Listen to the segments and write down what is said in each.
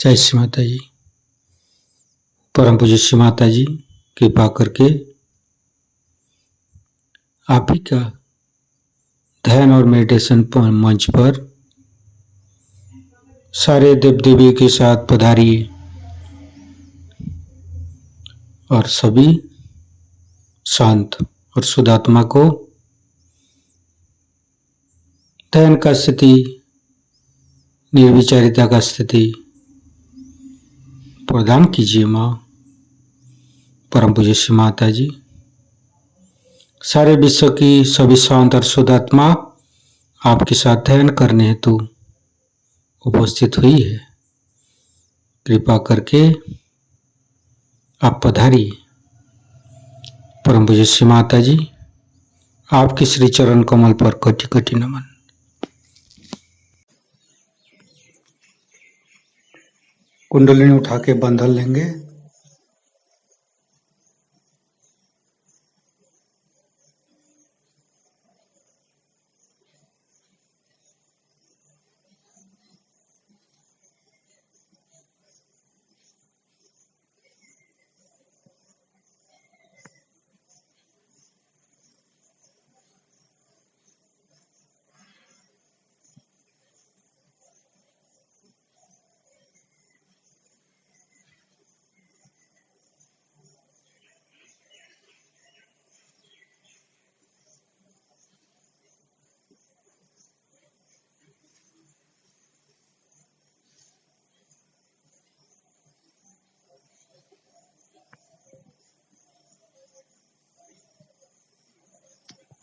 जय श्री माता जी। परम पूज्य श्री माता जी कृपा करके आप ही का ध्यान और मेडिटेशन मंच पर सारे देव देवी के साथ पधारिए और सभी शांत और शुद्ध आत्मा को ध्यान का स्थिति, निर्विचारिता का स्थिति प्रदान कीजिए। माँ परम पूज्य श्री माता जी सारे विश्व की सभी शांत और शुद्ध आत्मा आपके साथ ध्यान करने हेतु उपस्थित हुई है। कृपा करके आप पधारिए। परम पूज्य श्री माता जी आपके श्री चरण कमल पर कोटि कोटि नमन। कुंडलिनी उठा के बंधन लेंगे।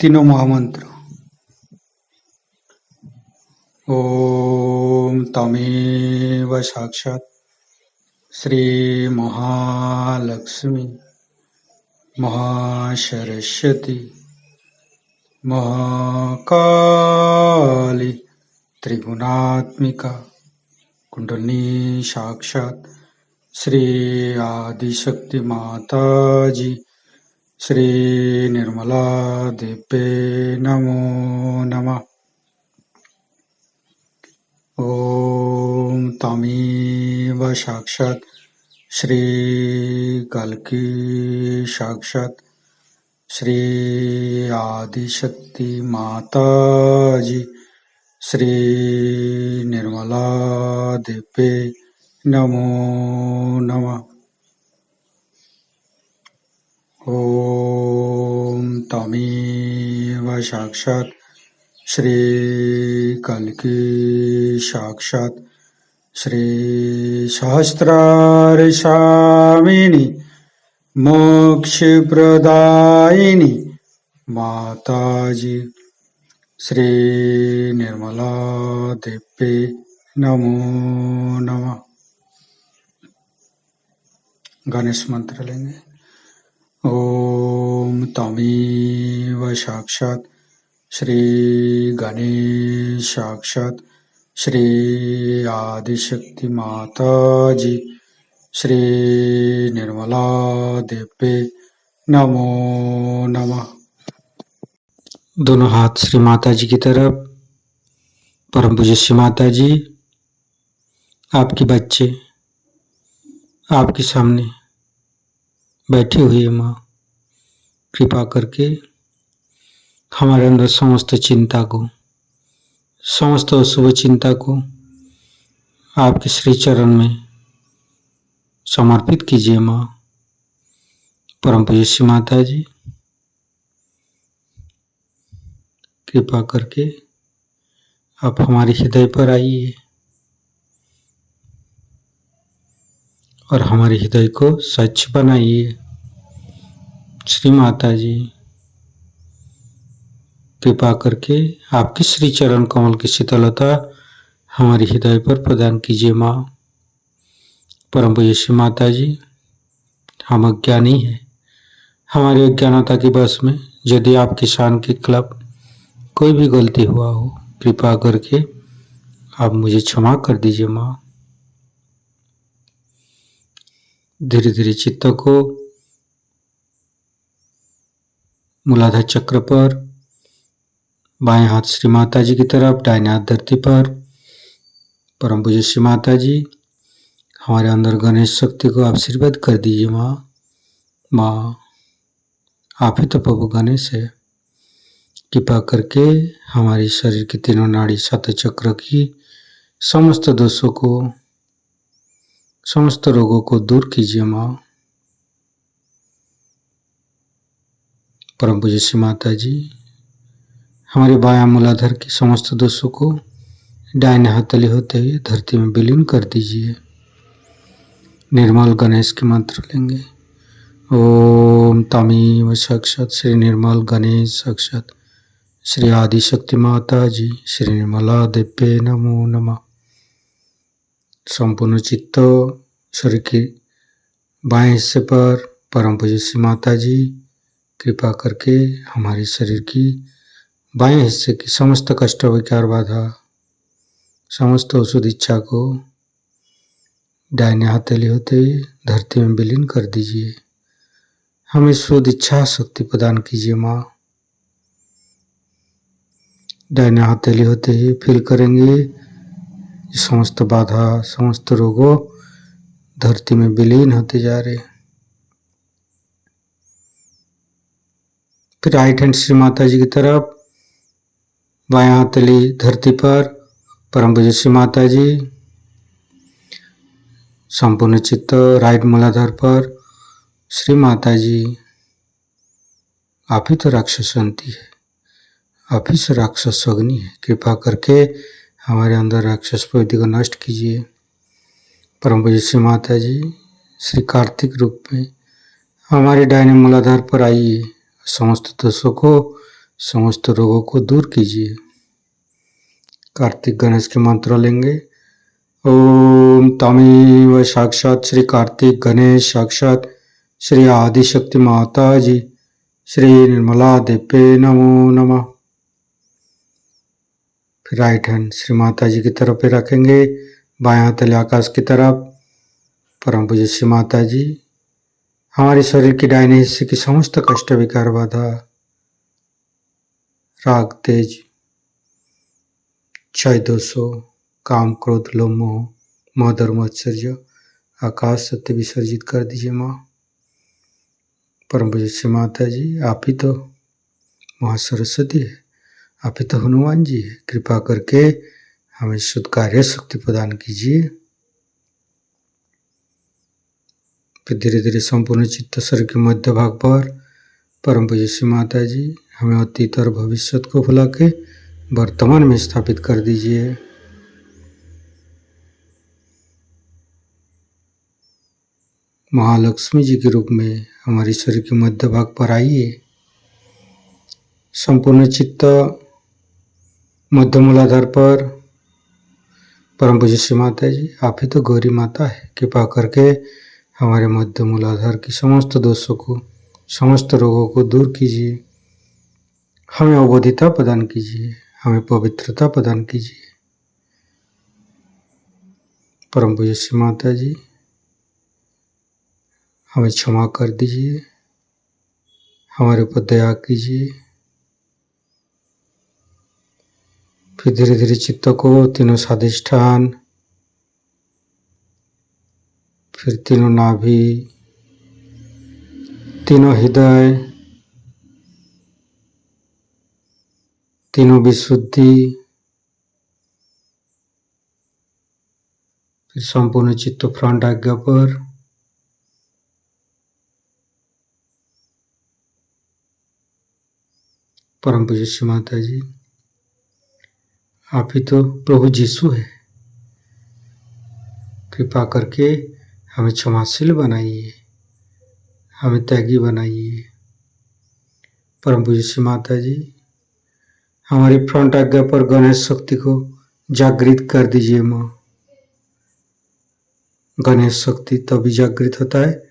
तीनों महामंत्र। ओम तमेव साक्षात् श्री महालक्ष्मी महासरस्वती महाकाली त्रिगुणात्मिका कुंडलिनी साक्षात् श्री आदिशक्ति माता जी श्री निर्मला देवे नमो नमः। ओम तमेव साक्षात् श्री कल्की साक्षात् श्री आदिशक्ति माता जी श्री निर्मला देवे नमो नमः। ओम तमेव साक्षात् श्री कल्की साक्षात् श्री सहस्रार स्वामिनी मोक्षप्रदायिनी माता जी श्री निर्मला देवे नमो नमः। गणेश मंत्र लेंगे। ओम तमेव साक्षात् श्री गणेश साक्षात् श्री आदिशक्ति माता जी श्री निर्मला देवे नमो नमः। दोनों हाथ श्री माता जी की तरफ। परम पूज्य श्री माता जी आपके बच्चे आपके सामने बैठी हुई है। माँ कृपा करके हमारे अंदर समस्त चिंता को, समस्त अशुभ चिंता को आपके श्री चरण में समर्पित कीजिए। माँ परम पूज्य श्री माता जी कृपा करके आप हमारे हृदय पर आइए और हमारे हृदय को स्वच्छ बनाइए। श्री माता जी कृपा करके आपकी श्री चरण कमल की शीतलता हमारे हृदय पर प्रदान कीजिए। माँ परम पूज्य श्री माता जी हम अज्ञानी हैं। हमारी अज्ञानता के वश में यदि आपकी शान के खिलाफ कोई भी गलती हुआ हो, कृपा करके आप मुझे क्षमा कर दीजिए। माँ धीरे धीरे चित्त को मूलाधार चक्र पर, बाएं हाथ श्री माता जी की तरफ, दाहिने हाथ धरती पर। परम पूज्य श्री माता जी हमारे अंदर गणेश शक्ति को आशीर्वाद कर दीजिए माँ। माँ, आप ही तो प्रभु गणेश है। कृपा करके हमारे शरीर के तीनों नाड़ी सात चक्र की समस्त दोषों को, समस्त रोगों को दूर कीजिए माँ। परम पूज्य श्री माता जी, हमारे बायां मूलाधार की समस्त दोषों को दाहिने हथेली होते हुए धरती में विलीन कर दीजिए। निर्मल गणेश के मंत्र लेंगे। ओम तमेव साक्षात श्री निर्मल गणेश साक्षात श्री आदिशक्ति माता जी श्री निर्मला देव्ये नमो नमः। संपूर्ण चित्त शरीर के बाएं हिस्से पर परम पूज्य श्री माता जी कृपा करके हमारे शरीर की बाएं हिस्से की समस्त कष्ट विकार बाधा, समस्त औषध इच्छा को दाहिने हथेली होते हुए धरती में विलीन कर दीजिए। हमें शुद्ध इच्छा शक्ति प्रदान कीजिए माँ। दाहिने हथेली होते हुए फील करेंगे समस्त बाधा, समस्त रोगों धरती में विलीन होते जा रहे। फिर राइट हैंड श्री माता जी की तरफ, बायां हथेली धरती पर परम पूज्य श्री माता जी, संपूर्ण चित्त राइट मूलाधार पर श्री माता जी, आप ही तो राक्षस शांति है, आप ही से राक्षस अग्नि है। कृपा करके हमारे अंदर राक्षस प्रवृत्ति को नष्ट कीजिए। परम पूज्य श्री माता जी श्री कार्तिक रूप में हमारे दाहिने मूलाधार पर आइए, समस्त दोषों को, समस्त रोगों को दूर कीजिए। कार्तिक गणेश के मंत्र लेंगे। ओम तमेव साक्षात श्री कार्तिक गणेश साक्षात श्री आदिशक्ति माता जी श्री निर्मला देव्ये नमो नमः। फिर राइट हैंड श्री माता जी की तरफ पे रखेंगे, बायां हथेली आकाश की तरफ। परम पूज्य श्री माता जी हमारे शरीर के दाहिने हिस्से की समस्त कष्ट विकार बाधा, राग तेज, क्षय दोषों, काम क्रोध लोभ मोह, मद और मत्सर्य आकाश सत्य विसर्जित कर दीजिए माँ। परम पूज्य श्री माता जी आप ही तो महासरस्वती है, आप ही तो हनुमान जी है। कृपा करके हमें शुद्ध कार्य शक्ति प्रदान कीजिए। फिर धीरे धीरे संपूर्ण चित्त शरीर के मध्य भाग पर परम पूज्य श्री माता जी हमें अतीत और भविष्य को भुला के वर्तमान में स्थापित कर दीजिए। महालक्ष्मी जी के रूप में हमारे शरीर के मध्य भाग पर आइए। संपूर्ण चित्त मध्य मूलाधार पर परम पूज्य श्री माता जी आप ही तो गौरी माता है। कृपा करके हमारे मध्य मूलाधार की समस्त दोषों को, समस्त रोगों को दूर कीजिए। हमें अवबोधिता प्रदान कीजिए, हमें पवित्रता प्रदान कीजिए। परम पूज्य श्री माता जी हमें क्षमा कर दीजिए, हमारे ऊपर दया कीजिए। फिर धीरे धीरे चित्त को तीनों स्वादिष्ठान, फिर तीनों नाभि, तीनों हृदय, तीनों विशुद्धि, फिर संपूर्ण चित्त फ्रंट आज्ञा पर परम पूज्य श्री माता जी आप ही तो प्रभु यीशु है। कृपा करके हमें क्षमाशील बनाइए, हमें त्यागी बनाइए। परम पूज्य श्री माता जी हमारी फ्रंट आज्ञा पर गणेश शक्ति को जागृत कर दीजिए माँ। गणेश शक्ति तभी जागृत होता है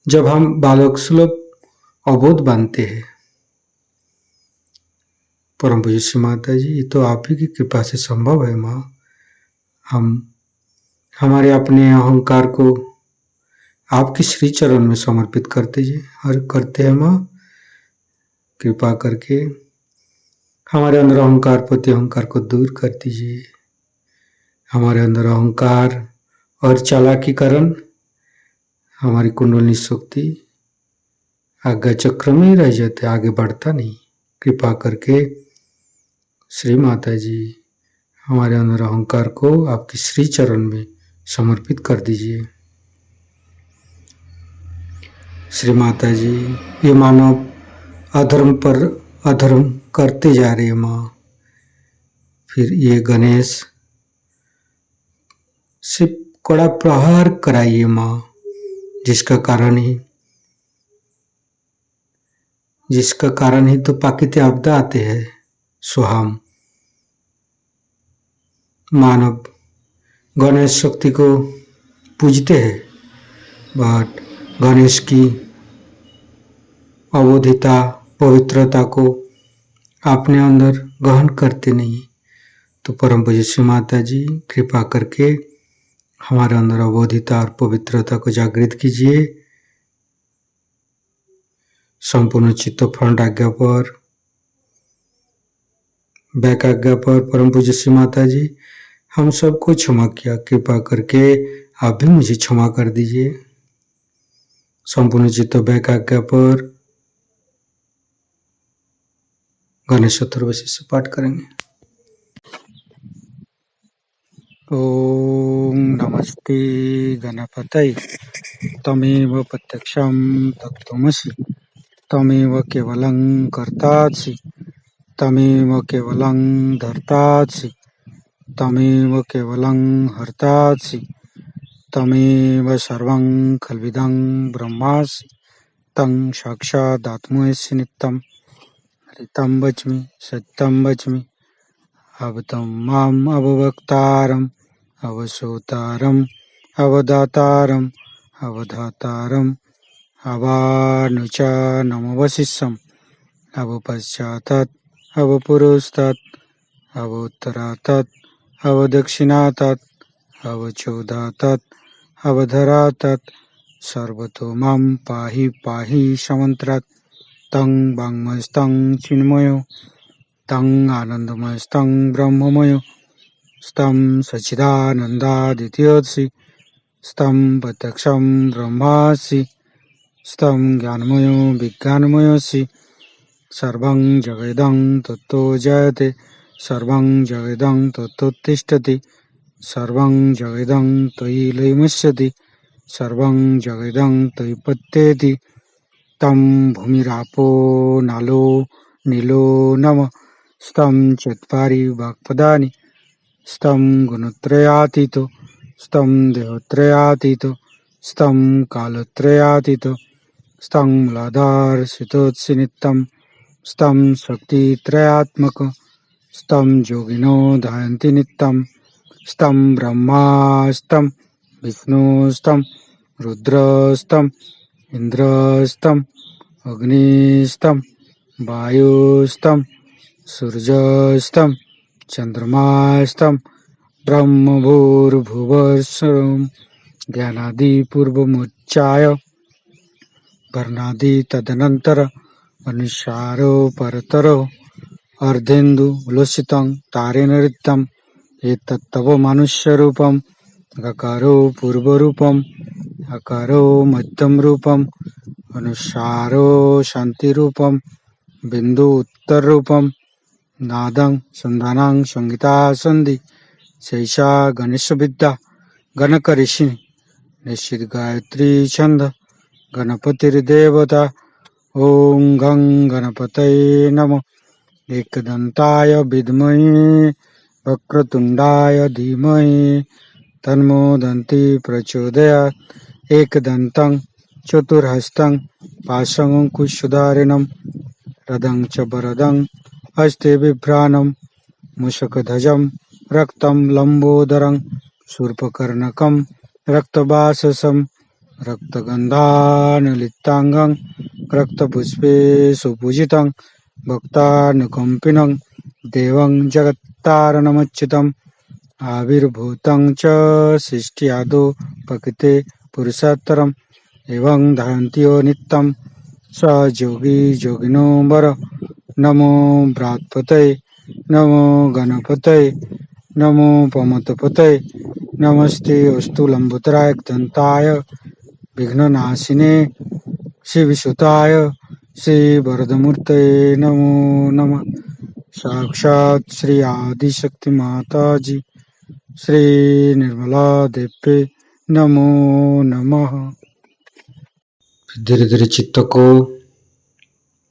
जब हम बालक सुलभ अबोध बनते हैं। परम पूज्य श्री माता जी ये तो आप ही की कृपा से संभव है माँ। हम हमारे अपने अहंकार को आपके श्री चरण में समर्पित करते हैं माँ। कृपा करके हमारे अंदर अहंकार प्रति अहंकार को दूर कर दीजिए। हमारे अंदर अहंकार और चालाकी कारण हमारी कुंडलिनी शक्ति आज्ञा चक्र में ही रह जाते, आगे बढ़ता नहीं। कृपा करके श्री माता जी हमारे अंदर अहंकार को आपके श्री चरण में समर्पित कर दीजिए। श्री माता जी, ये मानव अधर्म पर अधर्म करते जा रहे हैं माँ। फिर ये गणेश से कड़ा प्रहार कराइए माँ, जिसका कारण ही तो प्राकृतिक आपदा आते हैं। सो हम मानव गणेश शक्ति को पूजते हैं, बट गणेश की अवोधिता पवित्रता को अपने अंदर ग्रहण करते नहीं। तो परम पूज्य श्री माता जी कृपा करके हमारे अंदर अवोधिता और पवित्रता को जागृत कीजिए। संपूर्ण चित्त फ्रंट आज्ञा पर, बैक आज्ञा पर परम पूज्य श्री माता जी हम सबको क्षमा किया, कृपा करके आप भी मुझे क्षमा कर दीजिए। संपूर्ण चित्त बैक आज्ञा पर गणेश चतुर्दशी पाठ करेंगे। ओम नमस्ते गणपतये तमेव प्रत्यक्षं तत्त्वमसि तमेव केवलं कर्तासि तमेव केवलं धर्तासि तमेव केवलं हर्तासि तमेव सर्वं खल्विदं ब्रह्मासि तं साक्षादात्मसि नित्यं हरितं वच्मि सत्यं वच्मि अवतं माम् अववक्तारम् अवसोतारम् अवदातारम् अवधातारम् अवानुचानमवशिष्यम् अवपश्चातात् अवपुरस्तात् अवोत्तरातात् अवदक्षिणातात् अवचोदातात् अवधरातात् सर्वतो मां पाहि पाहि समन्त्रात् तं वाङ्मयस्तं चिन्मयो तं आनन्दमयस्तं ब्रह्ममयो स्तं सच्चिदानन्दादित्योऽसि स्तं प्रत्यक्षं ब्रह्मासि स्तं ज्ञानमयो विज्ञानमयोऽसि सर्वं जगदं तत्तो जयते सर्वं जगदं तत्तोत्तिष्ठति सर्वं जगदं त्वयि लयमस्यति सर्वं जगदं त्वयि पत्येति तं भूमिरापो नालो नीलो नमः स्तं चत्वारि वाक्पदानि स्तं गुणत्रयातीतो स्तं देहत्रयातीतो स्तं कालत्रयातीतो स्तं मूलाधारसितोत्सि नित्यं स्तं शक्तित्रयात्मक स्तं योगिनो ध्यायन्ति नित्यं स्तं ब्रह्मास्तं विष्णुस्तं रुद्रस्तं इन्द्रस्तं अग्निस्तं वायुस्तं सूर्यस्तं चन्द्रमास्तं ब्रह्मभूर्भुवस्सुरं ज्ञानादिपूर्वमुच्चाय वर्णादि तदनन्तर अनुसारो परतरो अर्धेन्दु उल्लसितं तारेण ऋतं एतत्तव मनुष्यरूपं गकारो पूर्वरूपम् अकारो मध्यम रूपम् अनुसारो शान्तिरूपं बिन्दु उत्तररूपं नादं संधानं संगीता सन्धि शैषा गणेशविद्या गणकऋषिः निश्चित गायत्री छंद गणपतिर्देवता ओं गं गणपतये नमः एकदन्ताय विद्महे वक्रतुण्डाय धीमहि तन्नो दन्ती प्रचोदयात् एकदन्तं चतुर्हस्तं पाशमङ्कुशधारिणं रदं च वरदं हस्ते बिभ्राणं मूषकध्वजं रक्तं लम्बोदरं शूर्पकर्णकं रक्तवाससं रक्तगन्धानुलिप्ताङ्गं रक्तपुष्पे सुपूजितं भक्तानुकम्पिनं देवं जगत्तारणमच्युतम् आविर्भूतं च सृष्ट्यादौ प्रकृते पुरुषोत्तरम् एवं ध्यायन्त्यो नित्यं स योगी योगिनो वर नमो बृहत्पतये नमो गणपतये नमो पमतपतये नमस्ते अस्तु लंबोदराय दंताय विघ्ननाशिने श्रीविसुताय श्रीवरदमूर्तये नमो नमः। साक्षात् श्री आदिशक्ति माता जी श्री निर्मला देवी नमो नमः। धीरे धीरे चित्त को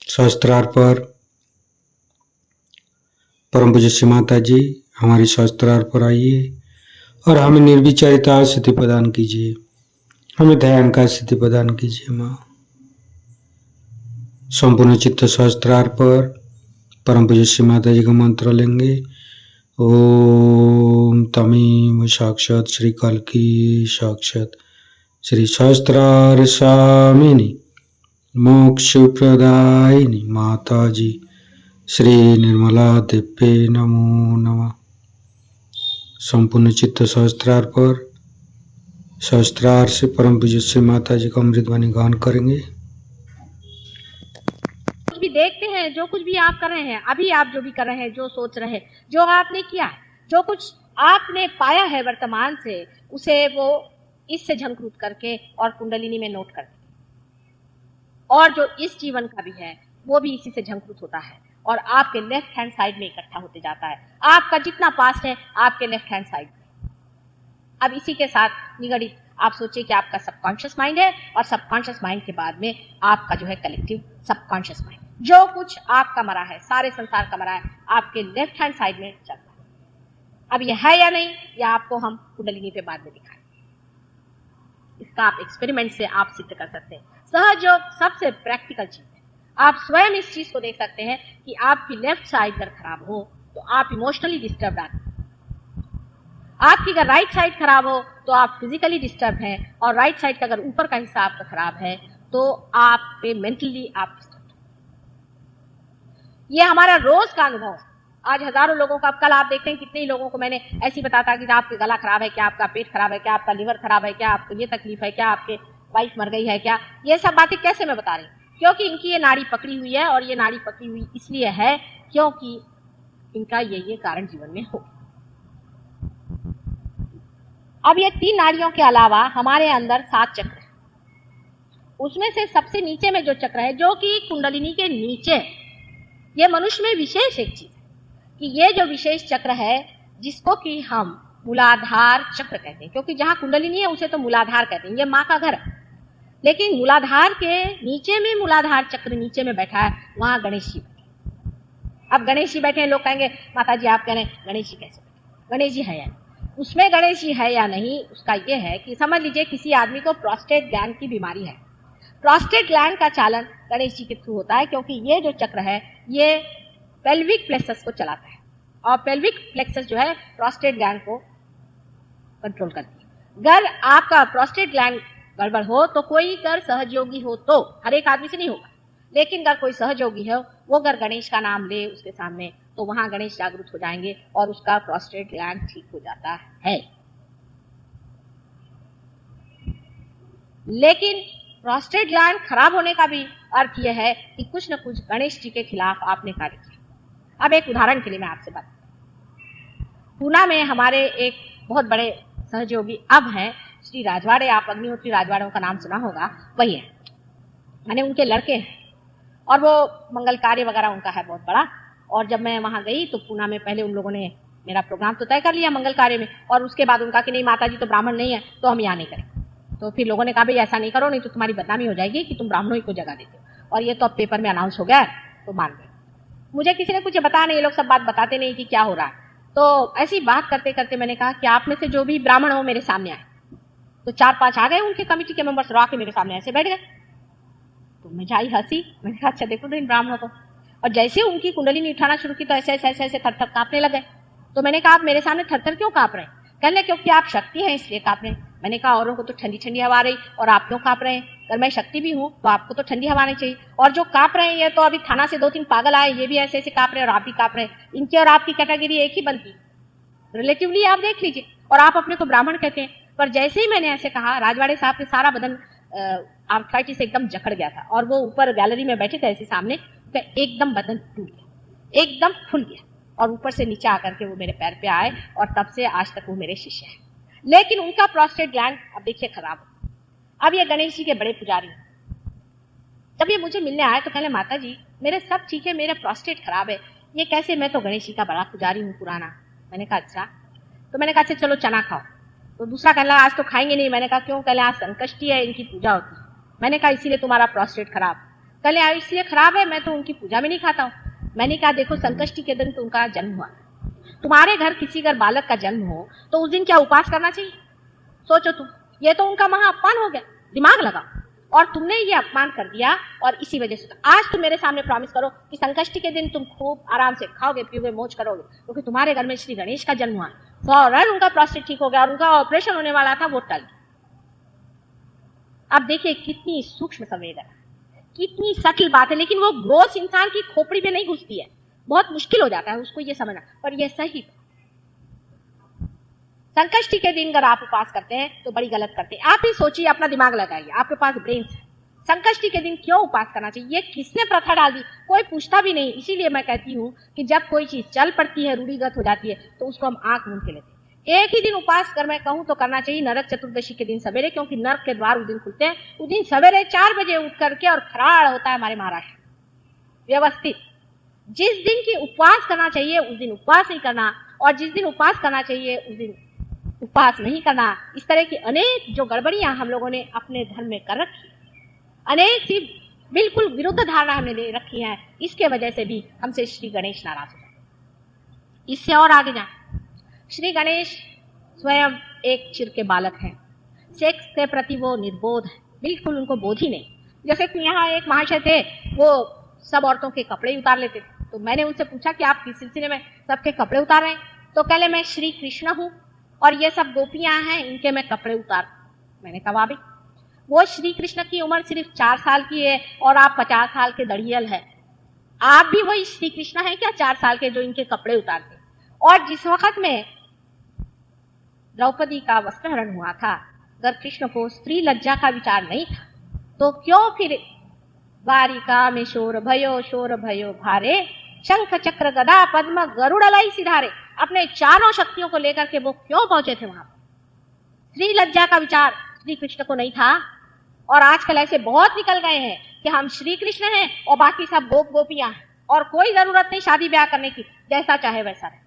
सहस्त्रार पर परम पूज्य श्री माता जी हमारी सहस्त्रार पर आइए और हमें निर्विचारिता स्थिति प्रदान कीजिए, हमें ध्यान का स्थिति प्रदान कीजिए। माँ संपूर्ण चित्त सहस्त्रार पर परम पूज्य श्री माता जी का मंत्र लेंगे। ओम तमीम साक्षात श्री कल्की साक्षात श्री सहस्त्रार स्वामिनी मोक्ष प्रदायिनी माता जी श्री निर्मला देवी नमो नमः। संपूर्ण चित्त सहस्त्रार पर सहस्त्रार से परम पूज्य श्री माता जी का अमृतवाणी गान करेंगे। कुछ भी देखते हैं, जो कुछ भी आप कर रहे हैं, अभी आप जो भी कर रहे हैं, जो सोच रहे हैं, जो आपने किया, जो कुछ आपने पाया है वर्तमान से, उसे वो इससे झंकृत करके और कुंडलिनी में नोट करते, और जो इस जीवन का भी है वो भी इसी से झंकृत होता है और आपके लेफ्ट हैंड साइड में इकट्ठा होते जाता है। आपका जितना पास्ट है आपके लेफ्ट हैंड साइड में। अब इसी के साथ निगड़ित आप सोचिए कि आपका सबकॉन्शियस माइंड है और सबकॉन्शियस माइंड के बाद में आपका जो है कलेक्टिव सबकॉन्शियस माइंड, जो कुछ आपका मरा है, सारे संसार का मरा है, आपके लेफ्ट हैंड साइड में चल रहा है। अब यह है या नहीं, यह आपको हम कुंडलिनी पे बाद में दिखाएं। इसका आप एक्सपेरिमेंट से आप सिद्ध कर सकते हैं। सहयोग सबसे प्रैक्टिकल चीज है। आप स्वयं इस चीज को देख सकते हैं कि आपकी लेफ्ट साइड अगर खराब हो तो आप इमोशनली डिस्टर्ब आते हैं, आपकी अगर राइट साइड खराब हो तो आप फिजिकली डिस्टर्ब हैं, और राइट साइड का अगर ऊपर का हिस्सा आपका खराब है तो आप पे मेंटली आप डिस्टर्ब। ये हमारा रोज का अनुभव है। आज हजारों लोगों का, कल आप देखते हैं कितने ही लोगों को मैंने ऐसी बताता कि आपका गला खराब है क्या, आपका पेट खराब है क्या, आपका लिवर खराब है क्या, आपको ये तकलीफ है क्या, आपके वाइफ मर गई है क्या। ये सब बातें कैसे मैं बता रही हूँ? क्योंकि इनकी ये नाड़ी पकड़ी हुई है, और ये नाड़ी पकड़ी हुई इसलिए है क्योंकि इनका ये कारण जीवन में हो। अब ये 3 नाड़ियों के अलावा हमारे अंदर 7 चक्र है। उसमें से सबसे नीचे में जो चक्र है, जो कि कुंडलिनी के नीचे, ये मनुष्य में विशेष एक चीज है कि ये जो विशेष चक्र है जिसको कि हम मूलाधार चक्र कहते हैं, क्योंकि जहां कुंडलिनी है उसे तो मूलाधार कहते हैं, ये माँ का घर है। लेकिन मूलाधार के नीचे में, मूलाधार चक्र नीचे में बैठा है, वहां गणेश जी बैठे। अब गणेश जी बैठे हैं, लोग कहेंगे माता जी आप कह रहे हैं गणेश जी कैसे बैठे, गणेश जी है या नहीं। उसमें गणेश जी है या नहीं, उसका ये है कि समझ लीजिए किसी आदमी को प्रोस्टेट ग्लैंड की बीमारी है। प्रोस्टेट ग्लैंड का चालन गणेश जी के थ्रू होता है, क्योंकि ये जो चक्र है ये पेल्विक प्लेक्सस को चलाता है, और पेल्विक प्लेक्सस जो है प्रोस्टेट ग्लैंड को कंट्रोल करती है। अगर आपका प्रोस्टेट ग्लैंड गड़बड़ हो तो कोई अगर सहयोगी हो, तो हर एक आदमी से नहीं होगा, लेकिन अगर कोई सहयोगी है वो अगर गणेश का नाम ले उसके सामने, तो वहां गणेश जागृत हो जाएंगे और उसका प्रोस्टेट ग्लैंड ठीक हो जाता है। लेकिन प्रोस्टेट ग्लैंड खराब होने का भी अर्थ यह है कि कुछ न कुछ गणेश जी के खिलाफ आपने कार्य किया। अब एक उदाहरण के लिए मैं आपसे बात, पूना में हमारे एक बहुत बड़े सहयोगी अब हैं श्री राजवाड़े, आप अग्निहोत्री राजवाड़ों का नाम सुना होगा, वही है, माने उनके लड़के हैं, और वो मंगल कार्य वगैरह उनका है बहुत बड़ा। और जब मैं वहां गई तो पूना में पहले उन लोगों ने मेरा प्रोग्राम तो तय कर लिया मंगल कार्य में, और उसके बाद उनका कि नहीं माता जी तो ब्राह्मण नहीं है तो हम यहाँ नहीं करें। तो फिर लोगों ने कहा भाई ऐसा नहीं करो, नहीं तो तुम्हारी बदनामी हो जाएगी कि तुम ब्राह्मणों ही को जगह देते हो, और ये तो अब पेपर में अनाउंस हो गया तो मान गए। मुझे किसी ने कुछ बताया नहीं, ये लोग सब बात बताते नहीं कि क्या हो रहा है। तो ऐसी बात करते करते मैंने कहा कि आप में से जो भी ब्राह्मण हो मेरे सामने आए। तो 4-5 आ गए उनके कमेटी के मेंबर्स, रो के मेरे सामने ऐसे बैठ गए। तो मुझे आई हंसी, मैंने कहा अच्छा देखो तो इन ब्राह्मणों को। और जैसे उनकी कुंडलिनी उठाना शुरू की तो ऐसे ऐसे ऐसे ऐसे थर-थर कांपने लगे। तो मैंने कहा आप मेरे सामने थर-थर क्यों कांप रहे हैं? कहने क्योंकि आप शक्ति हैं इसलिए कांप रहे हैं। मैंने कहा औरों को तो ठंडी ठंडी हवा आ रही और आप क्यों कांप रहे हैं? अगर मैं शक्ति भी हूँ तो आपको तो ठंडी हवा आनी चाहिए। और जो कांप रहे हैं ये तो अभी थाना से 2-3 पागल आए, ये भी ऐसे ऐसे कांप रहे हैं और आप भी कांप रहे हैं। इनकी और आपकी कैटेगरी एक ही बनती, रिलेटिवली आप देख लीजिए। और आप अपने को ब्राह्मण कहते हैं। पर जैसे ही मैंने ऐसे कहा, राजवाड़े साहब के सारा बदन आर्थराइटिस से एकदम जकड़ गया था, और वो ऊपर गैलरी में बैठे थे ऐसे सामने, तो एकदम बदन टूट गया, एकदम फूल गया, और ऊपर से नीचे आकर के वो मेरे पैर पे आए और तब से आज तक वो मेरे शिष्य हैं। लेकिन उनका प्रोस्टेट ग्लैंड अब देखिए खराब हो। अब ये गणेश जी के बड़े पुजारी हैं। जब ये मुझे मिलने आए तो कहले माता जी मेरे सब ठीक है, मेरा प्रोस्टेट खराब है, ये कैसे? मैं तो गणेश जी का बड़ा पुजारी हूँ पुराना। मैंने कहा अच्छा। तो मैंने कहा अच्छा चलो चना खाओ। तो दूसरा कहला आज तो खाएंगे नहीं। मैंने कहा क्यों? कहले आज संकष्टी है, इनकी पूजा होती है। मैंने कहा इसीलिए तुम्हारा प्रोस्टेट खराब। कहले इसलिए खराब है, मैं तो उनकी पूजा में नहीं खाता हूँ। मैंने कहा देखो संकष्टी के दिन तो उनका जन्म हुआ, तुम्हारे घर किसी घर बालक का जन्म हो तो उस दिन क्या उपवास करना चाहिए? सोचो तुम, ये तो उनका महा अपमान हो गया। दिमाग लगा, और तुमने ये अपमान कर दिया और इसी वजह से आज तुम मेरे सामने प्रॉमिस करो कि संकष्टी के दिन तुम खूब आराम से खाओगे पियोगे मौज करोगे, क्योंकि तुम्हारे घर में श्री गणेश का जन्म हुआ। फौरन उनका प्रोस्टेट ठीक हो गया और उनका ऑपरेशन होने वाला था वो टल। अब देखिए कितनी सूक्ष्म संवेदना, कितनी सटल बात है, लेकिन वो ग्रोस इंसान की खोपड़ी में नहीं घुसती है। बहुत मुश्किल हो जाता है उसको ये समझना, पर ये सही। संकष्टी के दिन अगर आप उपवास करते हैं तो बड़ी गलत करते हैं। आप ही सोचिए, अपना दिमाग लगाइए, आपके पास ब्रेन है। संकष्टी के दिन क्यों उपवास करना चाहिए? ये किसने प्रथा डाल दी? कोई पूछता भी नहीं। इसीलिए मैं कहती हूँ कि जब कोई चीज चल पड़ती है, रूढ़िगत हो जाती है, तो उसको हम आंख मूंद के लेते हैं। एक ही दिन उपवास कर मैं कहूँ तो करना चाहिए, नरक चतुर्दशी के दिन सवेरे, क्योंकि नरक के द्वार उस दिन खुलते हैं। उस दिन सवेरे 4 बजे उठ करके और खराड़ होता है हमारे महाराष्ट्र व्यवस्थित। जिस दिन की उपवास करना चाहिए उस दिन उपवास नहीं करना, और जिस दिन उपवास करना चाहिए उस दिन उपवास नहीं करना। इस तरह की अनेक जो गड़बड़ियां हम लोगों ने अपने धर्म में कर रखी, अनेक सी बिल्कुल विरुद्ध धारणा हमने ले रखी है, इसके वजह से भी हमसे श्री गणेश नाराज हो जाते। इससे और आगे जाए, श्री गणेश स्वयं एक चिर के बालक हैं। सेक्स के प्रति वो निर्बोध है, बिल्कुल उनको बोध ही नहीं। जैसे कि यहाँ एक महाशय थे, वो सब औरतों के कपड़े उतार लेते थे। तो मैंने उनसे पूछा कि आप किस सिलसिले में सबके कपड़े उतार रहे हैं? तो कहले मैं श्री कृष्ण हूँ और ये सब गोपियां हैं, इनके मैं कपड़े उतार। मैंने कहा भाभी, वो श्री कृष्ण की उम्र सिर्फ 4 साल की है और आप 50 साल के दड़ियल है। आप भी वही श्री कृष्ण हैं क्या 4 साल के, जो इनके कपड़े उतारते? और जिस वक्त में द्रौपदी का वस्त्रहरण हुआ था, अगर कृष्ण को स्त्री लज्जा का विचार नहीं था तो क्यों फिर वारिका में शोर भयो भारे, शंख चक्र गदा पद्म गरुड़ लाई सिधारे, अपने चारों शक्तियों को लेकर के वो क्यों पहुंचे थे वहां? स्त्री लज्जा का विचार श्री कृष्ण को नहीं था। और आजकल ऐसे बहुत निकल गए हैं कि हम श्री कृष्ण हैं और बाकी सब गोप गोपियां हैं और कोई जरूरत नहीं शादी ब्याह करने की, जैसा चाहे वैसा रहे।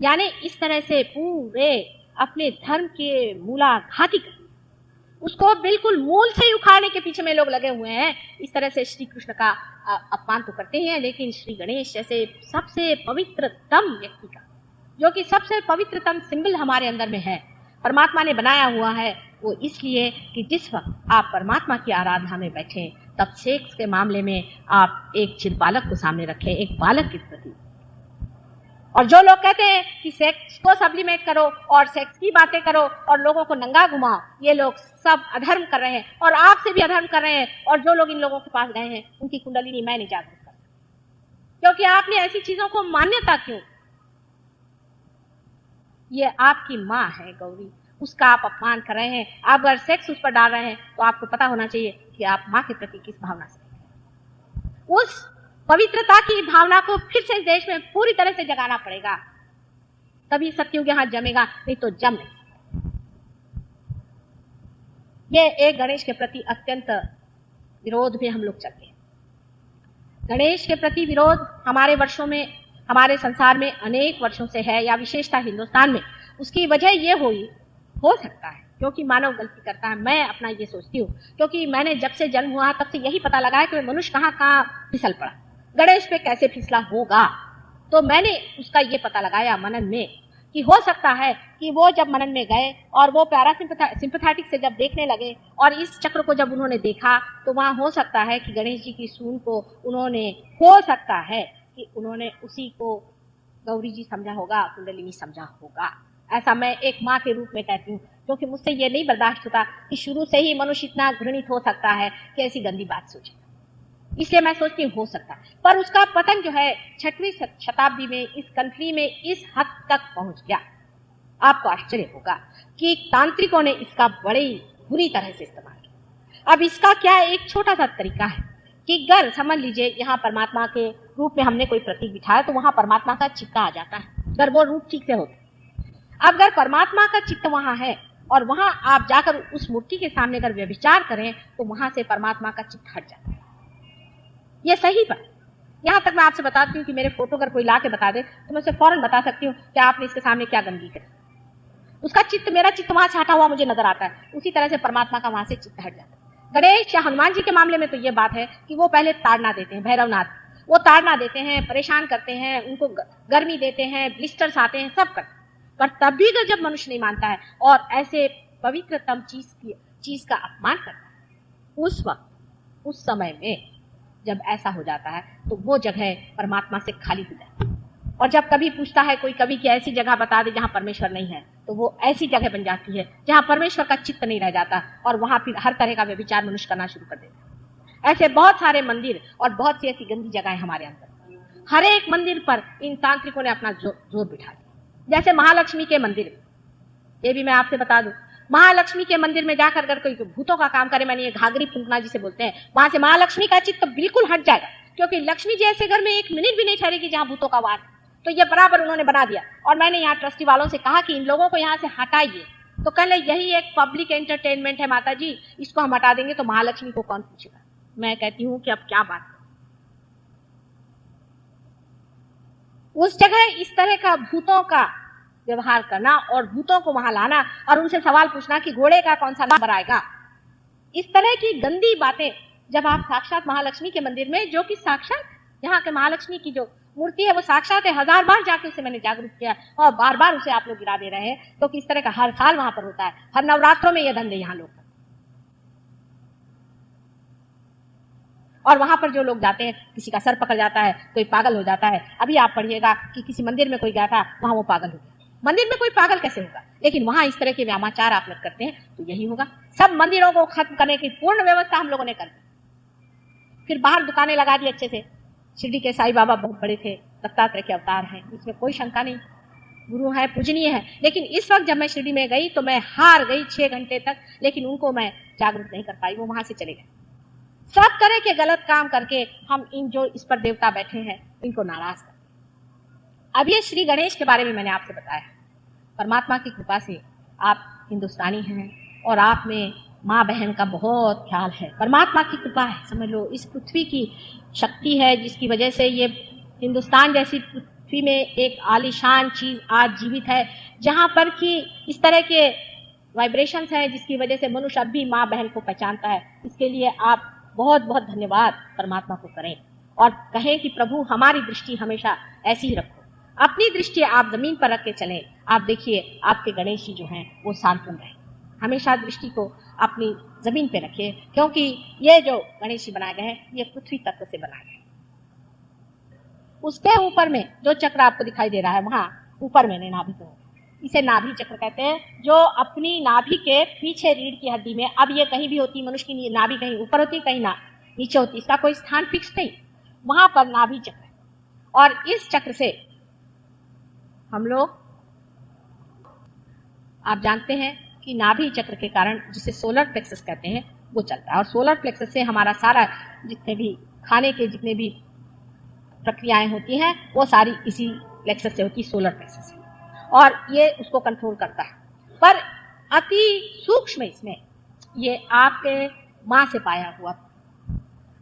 यानी इस तरह से पूरे अपने धर्म के मूलाघाती कर, उसको बिल्कुल मूल से ही उखाड़ने के पीछे में लोग लगे हुए हैं। इस तरह से श्री कृष्ण का अपमान तो करते हैं, लेकिन श्री गणेश जैसे सबसे पवित्रतम व्यक्ति का, जो कि सबसे पवित्रतम सिंबल हमारे अंदर में है, परमात्मा ने बनाया हुआ है, वो इसलिए कि जिस वक्त आप परमात्मा की आराधना में बैठे तब सेक्स के मामले में आप एक चिर बालक को सामने रखें, एक बालक के प्रति। और जो लोग कहते हैं कि सेक्स को सब्लिमेट करो और सेक्स की बातें करो और लोगों को नंगा घुमाओ, ये लोग सब अधर्म कर रहे हैं और आपसे भी अधर्म कर रहे हैं। और जो लोग इन लोगों के पास गए हैं उनकी कुंडलिनी मैं नहीं जागृत करता, क्योंकि आपने ऐसी चीजों को मान्यता क्यों? ये आपकी माँ है गौरी, उसका आप अपमान कर रहे हैं। आप अगर सेक्स उस पर डाल रहे हैं तो आपको पता होना चाहिए कि आप माँ के प्रति किस भावना से, उस पवित्रता की भावना को फिर से इस देश में पूरी तरह से जगाना पड़ेगा, तभी सत्युग यहाँ जमेगा, नहीं तो जम नहीं। ये एक गणेश के प्रति अत्यंत विरोध में हम लोग चलते हैं। गणेश के प्रति विरोध हमारे वर्षों में, हमारे संसार में अनेक वर्षों से है, या विशेषता हिंदुस्तान में। उसकी वजह ये हो सकता है क्योंकि मानव गलती करता है। मैं अपना ये सोचती हूँ, क्योंकि मैंने जब से जन्म हुआ तब से यही पता लगा है कि मनुष्य कहाँ कहाँ फिसल पड़ा, गणेश पे कैसे फिसला होगा। तो मैंने उसका ये पता लगाया मनन में कि हो सकता है कि वो जब मनन में गए और वो प्यारा सिंपैथेटिक से जब देखने लगे और इस चक्र को जब उन्होंने देखा, तो वहां हो सकता है कि गणेश जी की सून को उन्होंने, हो सकता है कि उन्होंने उसी को गौरी जी समझा होगा, कुंडलिनी समझा होगा। ऐसा मैं एक माँ के रूप में कहती हूँ, क्योंकि मुझसे ये नहीं बर्दाश्त होता कि शुरू से ही मनुष्य इतना घृणित हो सकता है कि ऐसी गंदी बात सोचे। इसलिए मैं सोचती हूँ हो सकता है, पर उसका पतन जो है 6वीं शताब्दी में इस कंट्री में इस हद तक पहुंच गया, आपको आश्चर्य होगा कि तांत्रिकों ने इसका बड़ी बुरी तरह से इस्तेमाल किया। अब इसका क्या एक छोटा सा तरीका है कि अगर समझ लीजिए यहाँ परमात्मा के रूप में हमने कोई प्रतीक बिठाया तो वहां परमात्मा का चित्त आ जाता है, अगर वो रूप ठीक से होता। अब अगर परमात्मा का चित्त वहां है और वहां आप जाकर उस मूर्ति के सामने अगर व्यभिचार करें तो वहां से परमात्मा का चित्त हट जाता है। ये सही बात। यहां तक मैं आपसे बताती हूँ कि मेरे फोटो अगर कोई ला के बता दे तो मैं उसे फौरन बता सकती हूँ कि आपने इसके सामने क्या गंदगी करी। उसका चित्त, मेरा चित्त वहां से हटा हुआ मुझे नजर आता है, उसी तरह से परमात्मा का वहां से चित्त हट जाता है। गणेश या हनुमान जी के मामले में तो ये बात है कि वो पहले ताड़ना देते हैं, भैरवनाथ, वो ताड़ना देते हैं, परेशान करते हैं, उनको गर्मी देते हैं, ब्लिस्टर्स आते हैं, सब करते हैं। पर तब भी जब मनुष्य नहीं मानता है और ऐसे पवित्रतम चीज का अपमान करता है, उस वक्त, उस समय में जब ऐसा हो जाता है तो वो जगह परमात्मा से खाली हो जाती है। और जब कभी पूछता है कोई कभी कि ऐसी जगह बता दे जहां परमेश्वर नहीं है, तो वो ऐसी जगह बन जाती है जहां परमेश्वर का चित्त नहीं रह जाता और वहां फिर हर तरह का व्यभिचार मनुष्य करना शुरू कर देता है। ऐसे बहुत सारे मंदिर और बहुत सी ऐसी गंदी जगह हमारे अंदर, हर एक मंदिर पर इन तांत्रिकों ने अपना जोर बिठा दिया। जैसे महालक्ष्मी के मंदिर, ये भी मैं आपसे बता दूं, महालक्ष्मी के मंदिर में जाकर अगर कोई भूतों का काम करे, मैंने ये घाघरी फूंकना जिसे बोलते हैं, वहां से महालक्ष्मी का चित्त बिल्कुल हट जाएगा, क्योंकि लक्ष्मी जी ऐसे घर में एक मिनट भी नहीं ठहरेगी जहां भूतों का वास। तो ये बराबर उन्होंने बना दिया। और मैंने यहाँ ट्रस्टी वालों से कहा कि इन लोगों को यहाँ से हटाइए, तो कहले यही एक पब्लिक एंटरटेनमेंट है माता जी, इसको हम हटा देंगे तो महालक्ष्मी को कौन पूछेगा। मैं कहती हूँ कि अब क्या बात, उस जगह इस तरह का भूतों का व्यवहार करना और भूतों को वहां लाना और उनसे सवाल पूछना कि घोड़े का कौन सा नंबर आएगा, इस तरह की गंदी बातें जब आप साक्षात महालक्ष्मी के मंदिर में, जो कि साक्षात यहाँ के महालक्ष्मी की जो मूर्ति है वो साक्षात है, 1000 बार जाकर उसे मैंने जागरूक किया और बार बार उसे आप लोग गिरा दे रहे हैं, तो किस तरह का हर साल वहां पर होता है, हर नवरात्रों में ये धंधे यहाँ लोग। और वहां पर जो लोग जाते हैं, किसी का सर पकड़ जाता है, कोई पागल हो जाता है। अभी आप पढ़िएगा कि किसी मंदिर में कोई गया था, वहां वो पागल हो गया। मंदिर में कोई पागल कैसे होगा, लेकिन वहां इस तरह के व्यामाचार आप लोग करते हैं तो यही होगा। सब मंदिरों को खत्म करने की पूर्ण व्यवस्था हम लोगों ने कर दी, फिर बाहर दुकानें लगा दी अच्छे से। शिरडी के साईं बाबा बहुत बड़े थे, दत्तात्रेय के अवतार हैं, इसमें कोई शंका नहीं, गुरु है, पूजनीय है। लेकिन इस वक्त जब मैं शिरडी में गई तो मैं हार गई 6 घंटे तक, लेकिन उनको मैं जागरूक नहीं कर पाई, वो वहां से चले गए। सब तरह के गलत काम करके हम इन जो इस पर देवता बैठे हैं इनको नाराज कर। अब ये श्री गणेश के बारे में मैंने आपसे बताया, परमात्मा की कृपा से आप हिंदुस्तानी हैं और आप में माँ बहन का बहुत ख्याल है, परमात्मा की कृपा है, समझ लो। इस पृथ्वी की शक्ति है जिसकी वजह से ये हिंदुस्तान जैसी पृथ्वी में एक आलीशान चीज आज जीवित है, जहां पर कि इस तरह के वाइब्रेशंस हैं जिसकी वजह से मनुष्य अब भी माँ बहन को पहचानता है। इसके लिए आप बहुत बहुत धन्यवाद परमात्मा को करें और कहें कि प्रभु हमारी दृष्टि हमेशा ऐसी ही रखो, अपनी दृष्टि आप जमीन पर रख के चलें। आप देखिए आपके गणेश जी जो हैं वो सांत्वन रहे, हमेशा दृष्टि को अपनी जमीन पे रखिए, क्योंकि ये जो गणेश जी बनाए गए हैं ये पृथ्वी तत्व से बनाए गए। उसके ऊपर में जो चक्र आपको दिखाई दे रहा है, वहां ऊपर में नाभि को, इसे नाभि चक्र कहते हैं, जो अपनी नाभि के पीछे रीढ़ की हड्डी में, अब ये कहीं भी होती, मनुष्य की नाभि कहीं ऊपर होती कहीं नीचे होती, इसका कोई स्थान फिक्स नहीं, वहां पर नाभि चक्र है। और इस चक्र से हम लोग, आप जानते हैं कि नाभि चक्र के कारण, जिसे सोलर प्लेक्सस कहते हैं, वो चलता है। और सोलर प्लेक्सस से हमारा सारा जितने भी खाने के जितने भी प्रक्रियाएं होती हैं वो सारी इसी प्लेक्सस से होती, सोलर प्लेक्सस से, और ये उसको कंट्रोल करता है। पर अति सूक्ष्म इसमें ये आपके माँ से पाया हुआ,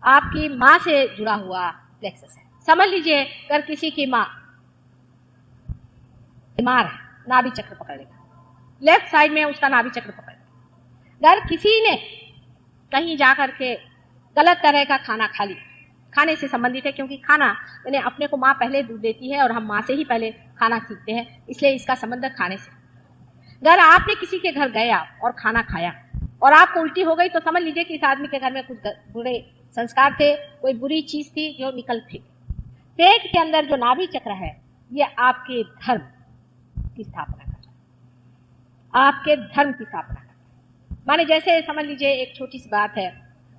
आपकी माँ से जुड़ा हुआ प्लेक्सस है। समझ लीजिए अगर किसी की माँ बीमार है, नाभि चक्र पकड़ लेगा, लेफ्ट साइड में उसका नाभि चक्र पकड़ लेगा। अगर किसी ने कहीं जाकर के गलत तरह का खाना खा लिया, खाने से संबंधित है, क्योंकि खाना मैंने अपने को माँ पहले दूध देती है और हम माँ से ही पहले खाना सीखते हैं, इसलिए इसका संबंध खाने से। अगर आपने किसी के घर गया और खाना खाया और आपको उल्टी हो गई, तो समझ लीजिए कि इस आदमी के घर में कुछ बुरे संस्कार थे, कोई बुरी चीज थी जो निकल थी। पेट के अंदर जो नाभि चक्र है ये आपके धर्म की स्थापना करता है, आपके धर्म की स्थापना करता है। माने जैसे समझ लीजिए एक छोटी सी बात है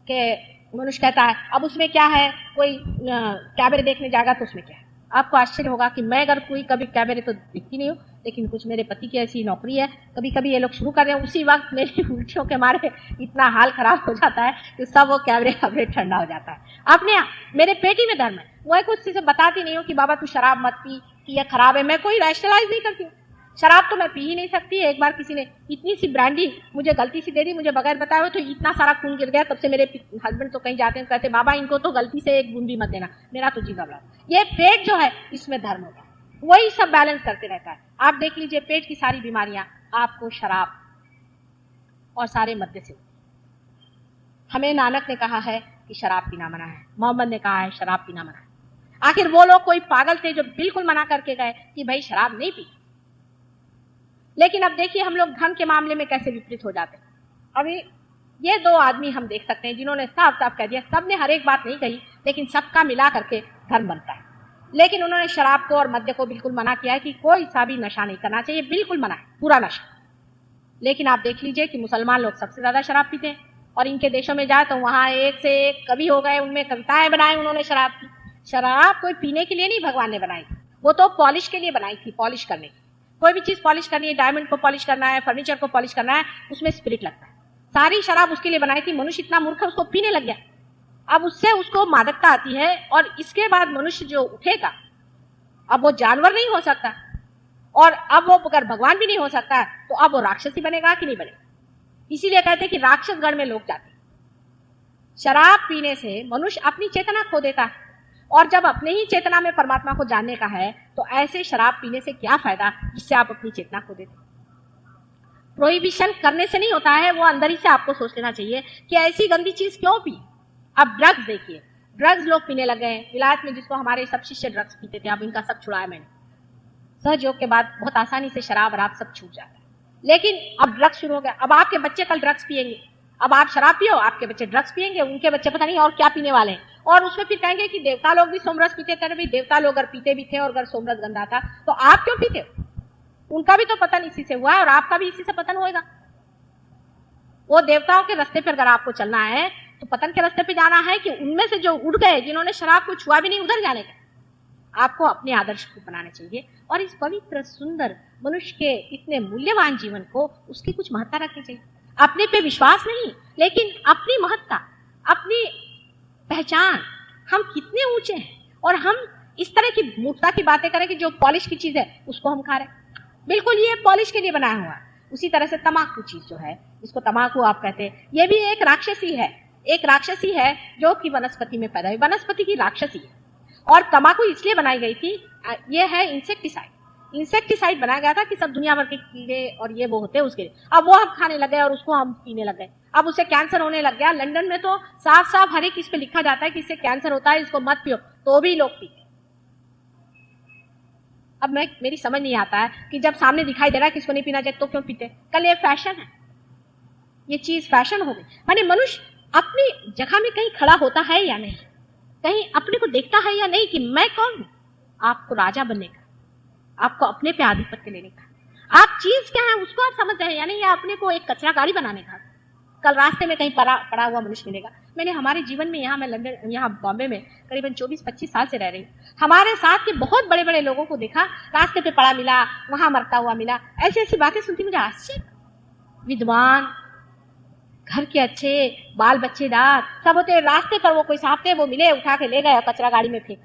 कि मनुष्य कहता है अब उसमें क्या है, कोई कैबरे देखने जाएगा तो उसमें क्या है। आपको आश्चर्य होगा कि मैं अगर कोई कभी कैबरे तो दिखती नहीं हूँ, लेकिन कुछ मेरे पति की ऐसी नौकरी है, कभी कभी ये लोग शुरू कर रहे हैं, उसी वक्त मेरी उल्टियों के मारे इतना हाल खराब हो जाता है कि सब वो कैमरे ठंडा हो जाता है। आपने मेरे पेट ही में धर्म है, वो कुछ चीजें बताती नहीं हो कि बाबा तू शराब मत पी कि ये खराब है, मैं कोई रैशनलाइज नहीं करती हूँ। शराब तो मैं पी ही नहीं सकती। एक बार किसी ने इतनी सी ब्रांडी मुझे गलती से दे दी, मुझे बगैर बताए हुए, तो इतना सारा खून गिर गया। तब से मेरे हस्बैंड तो कहीं जाते हैं, कहते बाबा इनको तो गलती से एक बूंद भी मत देना, मेरा तो जी घबरा। ये पेट जो है इसमें धर्म होगा, वही सब बैलेंस करते रहता है। आप देख लीजिए पेट की सारी बीमारियां आपको शराब और सारे मद्य से। हमें नानक ने कहा है कि शराब पीना मना है, मोहम्मद ने कहा है शराब पीना मना है। आखिर वो लोग कोई पागल थे जो बिल्कुल मना करके गए कि भाई शराब नहीं पी। लेकिन अब देखिए हम लोग धर्म के मामले में कैसे विपरीत हो जाते हैं। अभी ये दो आदमी हम देख सकते हैं जिन्होंने साफ साफ कह दिया, सबने हर एक बात नहीं कही लेकिन सबका मिला करके धर्म बनता है। लेकिन उन्होंने शराब को और मद्य को बिल्कुल मना किया है कि कोई सा भी नशा नहीं करना चाहिए, बिल्कुल मना है, पूरा नशा। लेकिन आप देख लीजिए कि मुसलमान लोग सबसे ज्यादा शराब पीते हैं, और इनके देशों में जाए तो वहां एक से एक कवि हो गए, उनमें कविताएं बनाई उन्होंने शराब की। शराब कोई पीने के लिए नहीं भगवान ने बनाई, वो तो पॉलिश के लिए बनाई थी, पॉलिश करने की। कोई भी चीज पॉलिश करनी है, डायमंड को पॉलिश करना है, फर्नीचर को पॉलिश करना है, उसमें स्पिरिट लगता है। सारी शराब उसके लिए बनाई थी। मनुष्य इतना मूर्ख है उसको पीने लग गया। अब उससे उसको मादकता आती है, और इसके बाद मनुष्य जो उठेगा, अब वो जानवर नहीं हो सकता, और अब वो अगर भगवान भी नहीं हो सकता तो अब वो राक्षसी बनेगा कि नहीं बनेगा। इसीलिए कहते हैं कि राक्षस गण में लोग जाते हैं। शराब पीने से मनुष्य अपनी चेतना खो देता है, और जब अपने ही चेतना में परमात्मा को जानने का है तो ऐसे शराब पीने से क्या फायदा जिससे आप अपनी चेतना खो देते। प्रोहिबिशन करने से नहीं होता है, वो अंदर ही से आपको सोच लेना चाहिए कि ऐसी गंदी चीज क्यों पी। अब ड्रग्स देखिए, ड्रग्स लोग पीने लगे हैं। विलायत में जिसको हमारे सब शिष्य ड्रग्स पीते थे, अब इनका सब छुड़ाया मैंने। सहज योग के बाद बहुत आसानी से शराब और आप सब छूट जाता है। लेकिन अब ड्रग्स शुरू हो गया। अब आपके बच्चे कल ड्रग्स पिएंगे, अब आप शराब पियो, आपके बच्चे ड्रग्स पिएंगे, उनके बच्चे पता नहीं और क्या पीने वाले हैं। और उसमें फिर कहेंगे कि देवता लोग भी सोमरस पीते थे। भी देवता लोग अगर पीते भी थे और अगर सोमरस गंदा था तो आप क्यों पीते हो? उनका भी तो पतन इसी से हुआ है और आपका भी इसी से पतन होएगा। वो देवताओं के रास्ते पर अगर आपको चलना है तो पतन के रास्ते पे जाना है कि उनमें से जो उड़ गए, जिन्होंने शराब को छुआ भी नहीं, उधर जाने का। आपको अपने आदर्श को बनाने चाहिए और इस पवित्र सुंदर मनुष्य के इतने मूल्यवान जीवन को उसकी कुछ महत्ता रखनी चाहिए। अपने पे विश्वास नहीं, लेकिन अपनी महत्ता, अपनी पहचान, हम कितने ऊंचे हैं। और हम इस तरह की मूर्खता की बातें करें कि जो पॉलिश की चीज है उसको हम खा रहे हैं। बिल्कुल ये पॉलिश के लिए बनाया हुआ है। उसी तरह से तमाकू चीज जो है, इसको तमाकू आप कहते हैं, ये भी एक राक्षसी है। एक राक्षसी है जो कि वनस्पति में पैदा हुई, वनस्पति की राक्षसी है। और तमाकू इसलिए बनाई गई थी, ये है इंसेक्टिसाइड। इंसेक्टिसाइड बनाया गया था कि सब दुनिया भर के कीड़े और ये वो होते हैं उसके लिए। अब वो हम खाने लग गए और उसको हम पीने लग गए। अब उससे कैंसर होने लग गया। लंदन में तो साफ साफ हर एक इस पे लिखा जाता है कि इससे कैंसर होता है, इसको मत पियो, तो भी लोग पीते। अब मेरी समझ नहीं आता है कि जब सामने दिखाई दे रहा है कि इसको नहीं पीना चाहिए तो क्यों पीते। कल ये फैशन है, ये चीज फैशन हो गई। माने मनुष्य अपनी जगह में कहीं खड़ा होता है या नहीं, कहीं अपने को देखता है या नहीं कि मैं कौन हूं। आपको राजा बनने का, आपको अपने पे आधिपत्य लेने का, आप चीज क्या है उसको आप समझ रहे हैं या नहीं, या अपने को एक कचरा गाड़ी बनाने का। कल रास्ते में कहीं पड़ा हुआ मनुष्य मिलेगा। मैंने हमारे जीवन में, यहाँ मैं लंदन, यहाँ बॉम्बे में करीबन 24-25 साल से रह रही हूँ। हमारे साथ के बहुत बड़े बड़े लोगों को देखा, रास्ते पे पड़ा मिला, वहां मरता हुआ मिला। ऐसी ऐसी बातें सुनती मुझे आश्चर्य। विद्वान, घर के अच्छे, बाल बच्चेदार सब होते, रास्ते पर वो कोई साहब थे, वो मिले, उठा के ले गए, कचरा गाड़ी में फेंक।